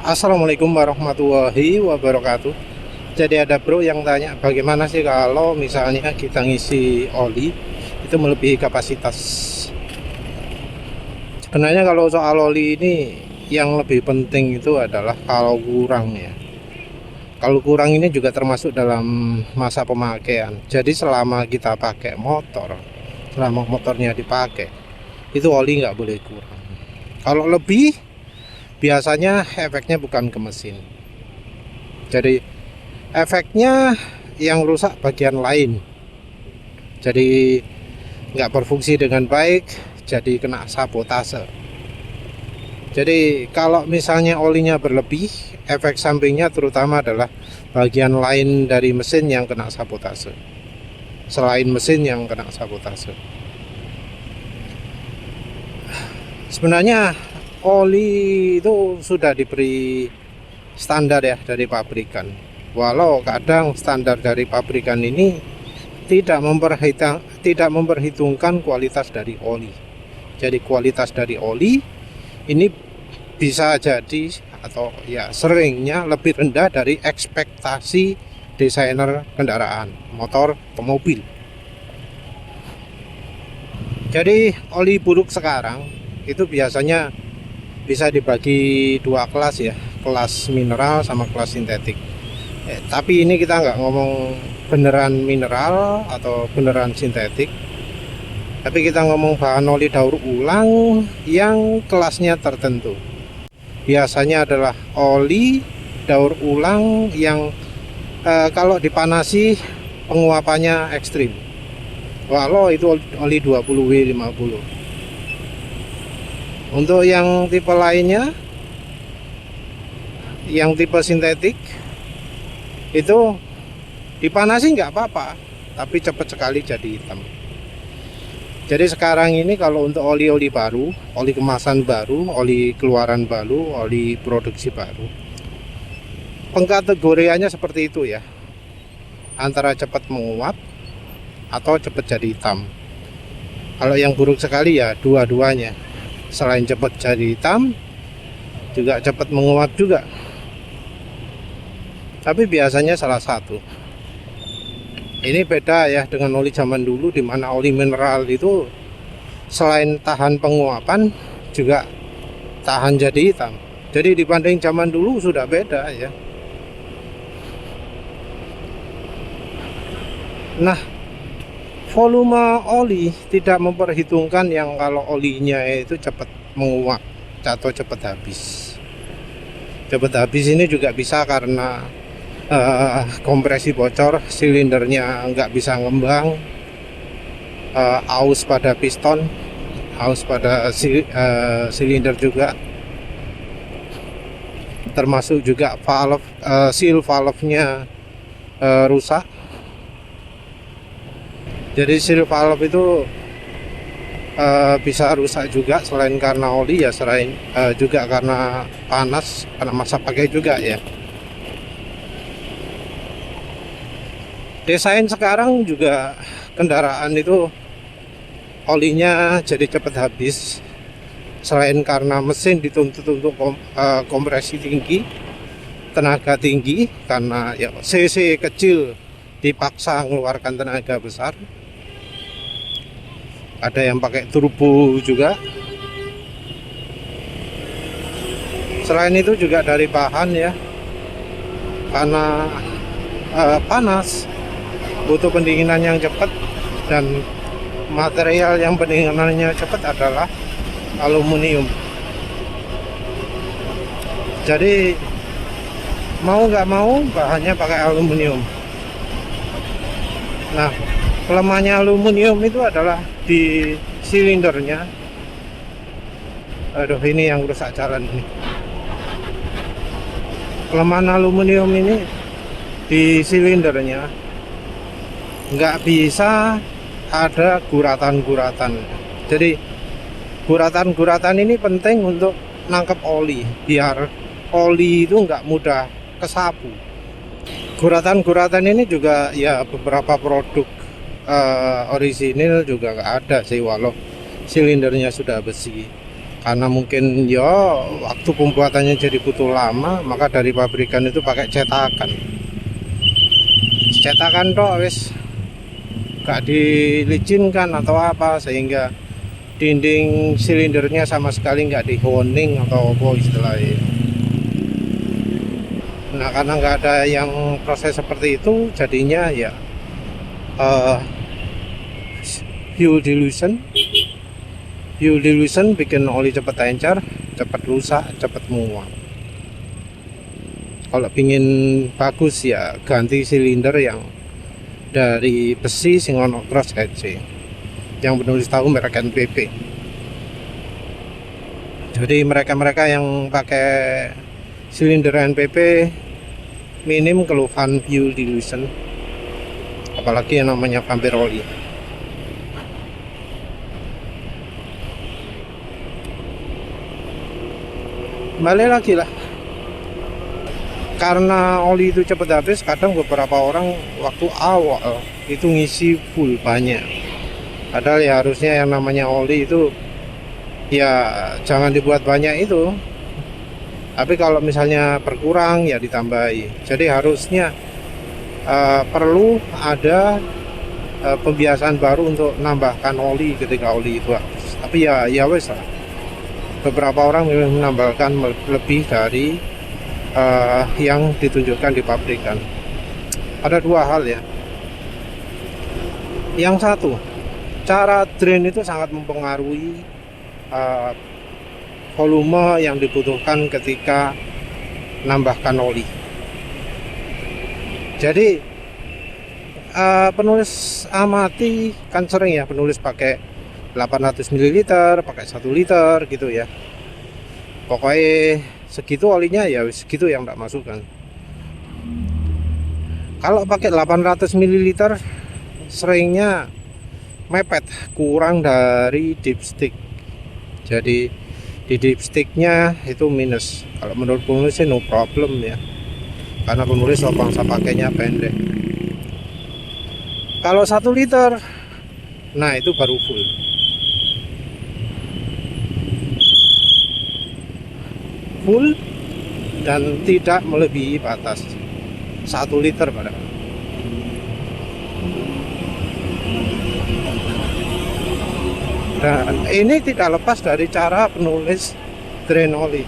Assalamualaikum warahmatullahi wabarakatuh. Jadi ada bro yang tanya bagaimana sih kalau misalnya kita ngisi oli itu melebihi kapasitas. Sebenarnya kalau soal oli ini yang lebih penting itu adalah kalau kurang ya. Kalau kurang ini juga termasuk dalam masa pemakaian. Jadi selama kita pakai motor, selama motornya dipakai, itu oli nggak boleh kurang. Kalau lebih, biasanya efeknya bukan ke mesin. Jadi efeknya yang rusak bagian lain. Jadi nggak berfungsi dengan baik, jadi kena sabotase. Jadi kalau misalnya olinya berlebih, efek sampingnya terutama adalah bagian lain dari mesin yang kena sabotase. Selain mesin yang kena sabotase. Sebenarnya oli itu sudah diberi standar ya dari pabrikan. Walau kadang standar dari pabrikan ini tidak memperhitungkan kualitas dari oli. Jadi kualitas dari oli ini bisa jadi atau ya seringnya lebih rendah dari ekspektasi desainer kendaraan, motor atau mobil. Jadi oli buruk sekarang itu biasanya bisa dibagi dua kelas ya, kelas mineral sama kelas sintetik. Tapi ini kita nggak ngomong beneran mineral atau beneran sintetik, tapi kita ngomong bahan oli daur ulang yang kelasnya tertentu. Biasanya adalah oli daur ulang yang kalau dipanasi penguapannya ekstrim. Walau itu oli 20W50. Untuk yang tipe lainnya, yang tipe sintetik, itu dipanasi nggak apa-apa, tapi cepat sekali jadi hitam. Jadi sekarang ini kalau untuk oli-oli baru, oli kemasan baru, oli keluaran baru, oli produksi baru, pengkategoriannya seperti itu ya, antara cepat menguap atau cepat jadi hitam. Kalau yang buruk sekali ya dua-duanya, selain cepat jadi hitam juga cepat menguap juga, tapi biasanya salah satu. Ini beda ya dengan oli zaman dulu, di mana oli mineral itu selain tahan penguapan juga tahan jadi hitam. Jadi dibanding zaman dulu sudah beda ya. Nah, volume oli tidak memperhitungkan yang kalau olinya itu cepat menguap atau cepat habis. Cepat habis ini juga bisa karena kompresi bocor, silindernya nggak bisa ngembang, aus pada piston, aus pada silinder juga, termasuk juga valve, seal valve-nya rusak. Jadi seal valve itu bisa rusak juga, selain karena oli ya, selain juga karena panas, karena masa pakai juga ya. Desain sekarang juga kendaraan itu olinya jadi cepat habis, selain karena mesin dituntut untuk kompresi tinggi, tenaga tinggi, karena ya cc kecil dipaksa mengeluarkan tenaga besar. Ada yang pakai turbo juga. Selain itu juga dari bahan ya, karena panas, butuh pendinginan yang cepat, dan material yang pendinginannya cepat adalah aluminium. Jadi mau nggak mau bahannya pakai aluminium. Nah, kelemahannya aluminium itu adalah di silindernya. Aduh, ini yang rusak jalan ini. Kelemahan aluminium ini di silindernya nggak bisa ada guratan-guratan. Jadi guratan-guratan ini penting untuk nangkep oli, biar oli itu nggak mudah kesapu. Guratan-guratan ini juga ya beberapa produk orisinil juga nggak ada sih, walau silindernya sudah besi. karena mungkin ya waktu pembuatannya jadi butuh lama, maka dari pabrikan itu pakai cetakan toh wis gak dilicinkan atau apa, sehingga dinding silindernya sama sekali nggak di honing atau apa istilahnya. Nah, karena nggak ada yang proses seperti itu, jadinya ya fuel dilution bikin oli cepat encer, cepat rusak, cepat muat. Kalau pingin bagus ya ganti silinder yang dari besi sing ono cross hatch, yang penulis tahu merek NPP. Jadi mereka yang pakai silinder NPP minim keluhan fuel dilution, apalagi yang namanya vampir oli. Balik lagi lah, karena oli itu cepat habis, kadang beberapa orang waktu awal itu ngisi full banyak, padahal ya harusnya yang namanya oli itu ya jangan dibuat banyak itu, tapi kalau misalnya berkurang ya ditambahi. Jadi harusnya perlu ada pembiasaan baru untuk nambahkan oli ketika oli itu habis. Tapi ya wes lah, beberapa orang menambahkan lebih dari yang ditunjukkan di pabrikan. Ada dua hal ya. Yang satu, cara drain itu sangat mempengaruhi volume yang dibutuhkan ketika nambahkan oli. Jadi penulis amati kan sering ya penulis pakai 800 ml, pakai 1 liter gitu ya. Pokoknya segitu olinya ya segitu yang tak masukkan. Kalau pakai 800 ml seringnya mepet, kurang dari dipstick. Jadi di dipsticknya itu minus. Kalau menurut penulis sih no problem ya, karena penulis bangsa pakainya pendek. Kalau 1 liter, nah itu baru full dan tidak melebihi batas 1 liter pada. Dan ini tidak lepas dari cara penulis drain oli.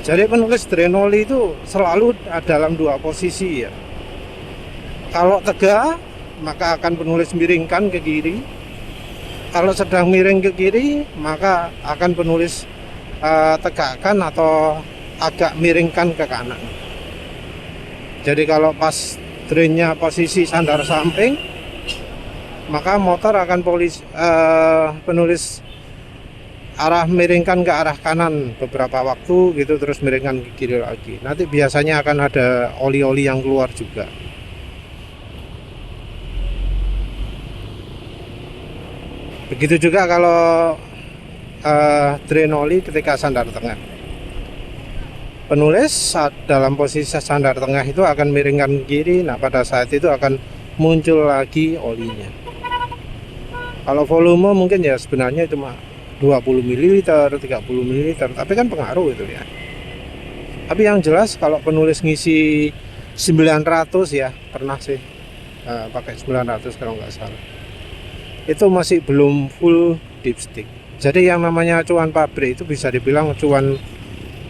Jadi penulis drain oli itu selalu dalam dua posisi ya. Kalau tegak maka akan penulis miringkan ke kiri. Kalau sedang miring ke kiri maka akan penulis tegakkan atau agak miringkan ke kanan. Jadi kalau pas drainnya posisi sandar samping, maka motor akan penulis arah miringkan ke arah kanan beberapa waktu gitu, terus miringkan ke kiri lagi. Nanti biasanya akan ada oli-oli yang keluar juga. Begitu juga kalau drain oli ketika sandar tengah. Penulis saat dalam posisi sandar tengah itu akan miringkan kiri. Nah pada saat itu akan muncul lagi olinya. Kalau volume mungkin ya sebenarnya cuma 20 ml, 30 ml, tapi kan pengaruh itu ya. Tapi yang jelas kalau penulis ngisi 900 ya, pernah sih pakai 900 kalau nggak salah, itu masih belum full dipstick. Jadi yang namanya acuan pabrik itu bisa dibilang acuan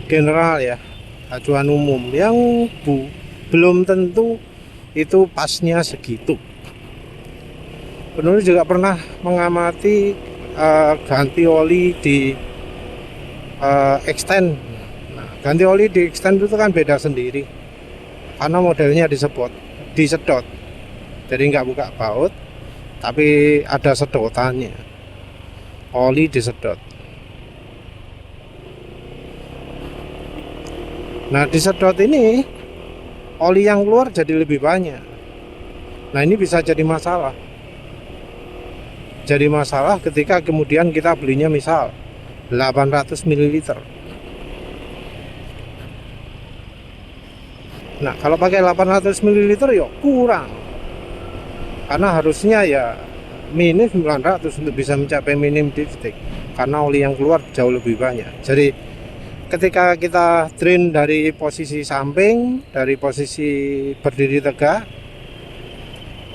general ya, acuan umum yang belum tentu itu pasnya segitu. Penulis juga pernah mengamati ganti oli di extend. Nah, ganti oli di extend itu kan beda sendiri, karena modelnya disedot. Jadi nggak buka baut, tapi ada sedotannya. Oli disedot. Nah disedot ini oli yang keluar jadi lebih banyak. Nah ini bisa jadi masalah. Jadi masalah ketika kemudian kita belinya misal 800 ml. Nah kalau pakai 800 ml ya kurang, karena harusnya ya minim 900 untuk bisa mencapai minim dipstick. karena oli yang keluar jauh lebih banyak. Jadi ketika kita drain dari posisi samping, dari posisi berdiri tegak,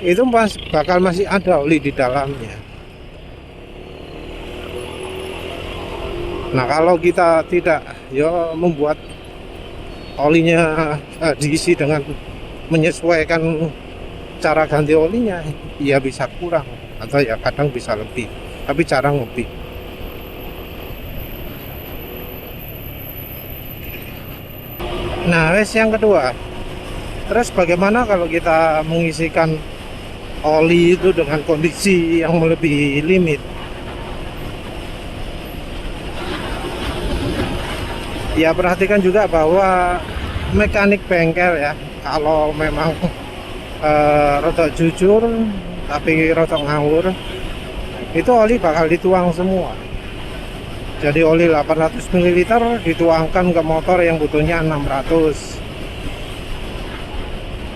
itu bakal masih ada oli di dalamnya. Nah kalau kita tidak ya membuat olinya diisi dengan menyesuaikan cara ganti olinya, ya bisa kurang atau ya kadang bisa lebih, tapi jarang lebih. Nah, yang kedua, terus bagaimana kalau kita mengisikan oli itu dengan kondisi yang melebihi limit? Ya perhatikan juga bahwa mekanik bengkel ya, kalau memang rotok jujur tapi rotok ngawur, itu oli bakal dituang semua. Jadi oli 800 ml dituangkan ke motor yang butuhnya 600.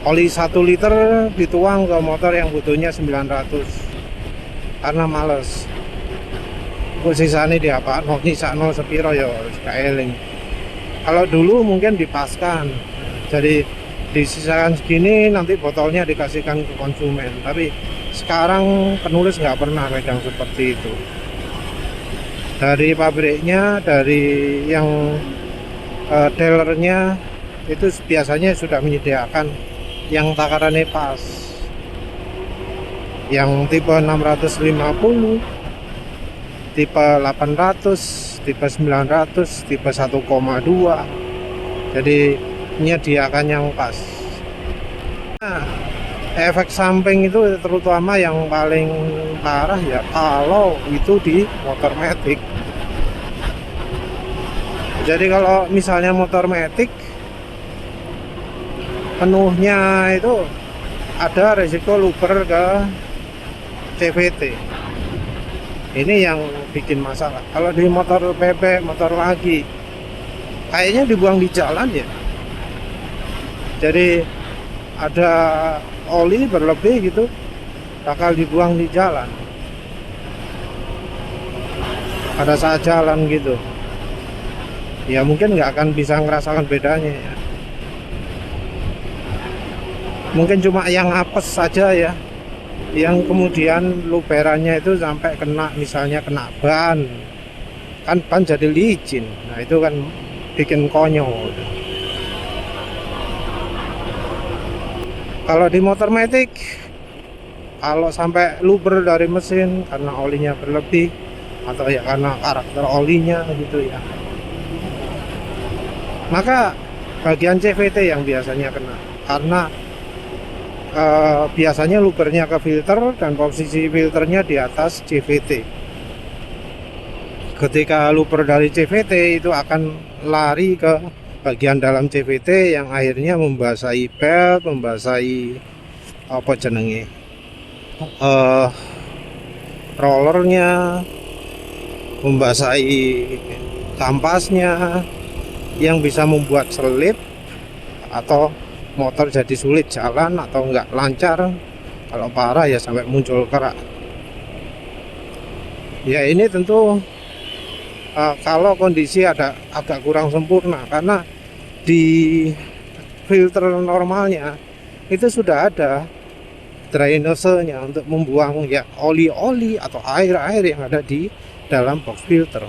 Oli 1 liter dituang ke motor yang butuhnya 900. Karena males. Sisanya di apa? Nyisakno sepiro ya kaeling. Kalau dulu mungkin dipaskan. Jadi disisakan segini, nanti botolnya dikasihkan ke konsumen. Tapi sekarang penulis nggak pernah megang seperti itu. Dari pabriknya, dari yang dealernya itu biasanya sudah menyediakan yang takarannya pas, yang tipe 650, tipe 800, tipe 900, tipe 1,2. Jadi menyediakan yang pas. Nah, efek samping itu terutama yang paling parah ya kalau itu di motor matic. Jadi kalau misalnya motor matic penuhnya itu ada resiko luber ke CVT. Ini yang bikin masalah. Kalau di motor PP, motor lagi, kayaknya dibuang di jalan ya. Jadi ada oli berlebih gitu, bakal dibuang di jalan pada saat jalan gitu. Ya mungkin nggak akan bisa ngerasakan bedanya ya. Mungkin cuma yang apes saja ya, yang kemudian luberannya itu sampai kena, misalnya kena ban, kan ban jadi licin. Nah itu kan bikin konyol. Kalau di motor matic, kalau sampai luber dari mesin karena olinya berlebih atau ya karena karakter olinya gitu ya, maka bagian CVT yang biasanya kena, karena biasanya lubernya ke filter dan posisi filternya di atas CVT. Ketika luber dari CVT itu akan lari ke bagian dalam CVT yang akhirnya membasahi belt, membasahi apa jenenge, rollernya, membasahi kampasnya, yang bisa membuat selip atau motor jadi sulit jalan atau enggak lancar. Kalau parah ya sampai muncul kerak. Ya ini tentu kalau kondisi agak kurang sempurna, karena di filter normalnya itu sudah ada drainasenya untuk membuang ya oli-oli atau air-air yang ada di dalam box filter.